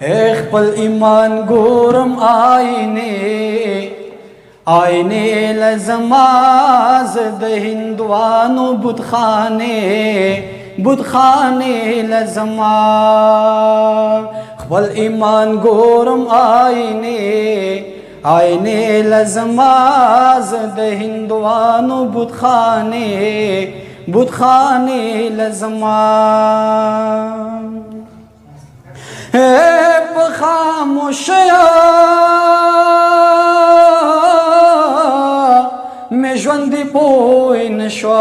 خپل ایمان ګورم آینه لزما زد هندوانو بتخانه لزما خپل ایمان ګورم آینه لزما زد هندوانو بتخانه لزما په خاموشیا مې ژوند پوی نشو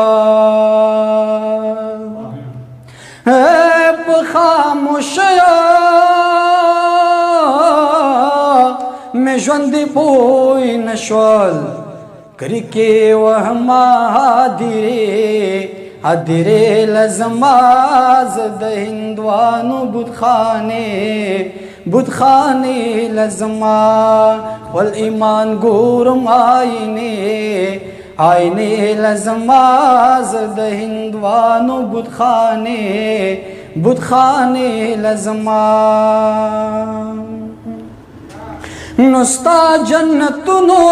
په خاموشیا مې ژوند پوی نشول کری کې وهما ادره لزما زد هندوانو بتخانه لزما خپل ایمان ګورم آینه لزما زد هندوانو بتخانه لزما نستا جنتونو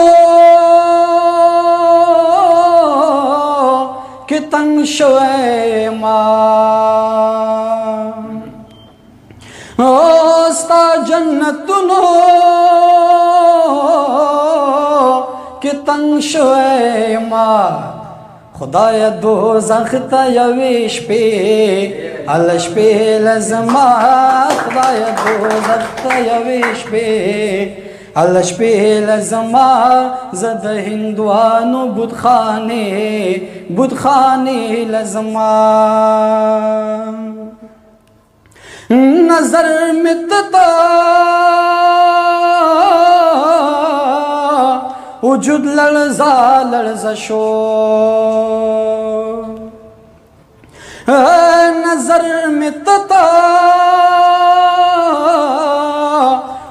که تنگ شوی ما ستا جنتونو که تنگ شوی ما خدای دوزخ تا یوی شپی شپی لزما خدای دوزخ تا یوی شپی شپی لزما زد هندوانو بتخانه لزما نظر متتا وجود لرزا شو نظر متتا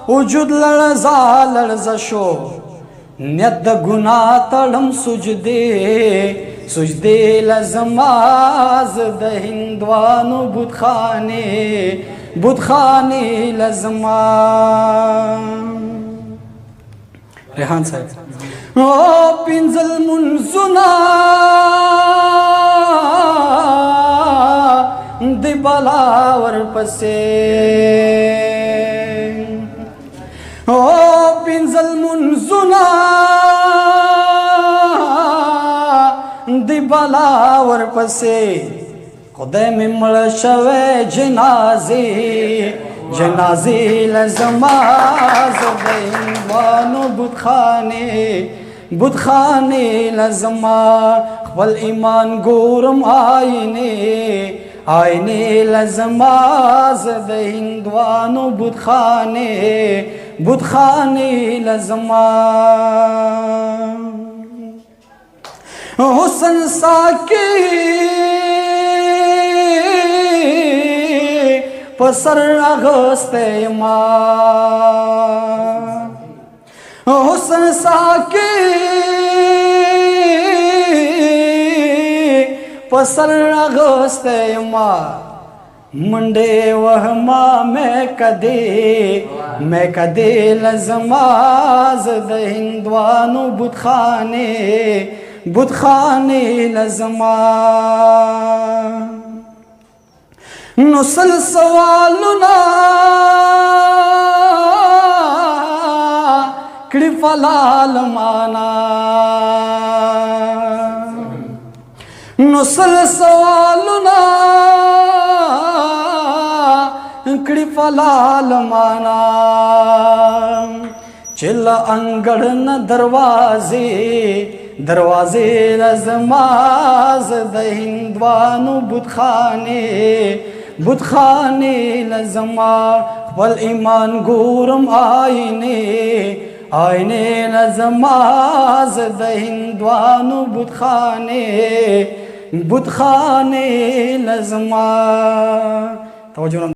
وجود لرزا شو نیت د گناہ تړم سجدے لزما زد هندوانو بتخانه لزما ریحان صاحب پنځل منزنا دی بالا ورپسې پنځل منزنا دی بالا ورپسې خدای مې مړ شوی جنازې لزما زد هندوانو بتخانه لزما خپل ایمان ګورم آینه لزما زد هندوانو بتخانه لزما حسن ساکی پسر اغسطه ما حسن ساکی پسر اغسطه ما منڈے وہما میں کدے لزما زد ہندوانو بتخانه لزما نسل سوالنا کڑی فلال مانا نسل سوالنا کڑی فلال مانا چل انگڑن دروازے لزما زد هندوانو بتخانه لزما خپل ایمان ګورم آینه لزما زد هندوانو بتخانه لزما توجه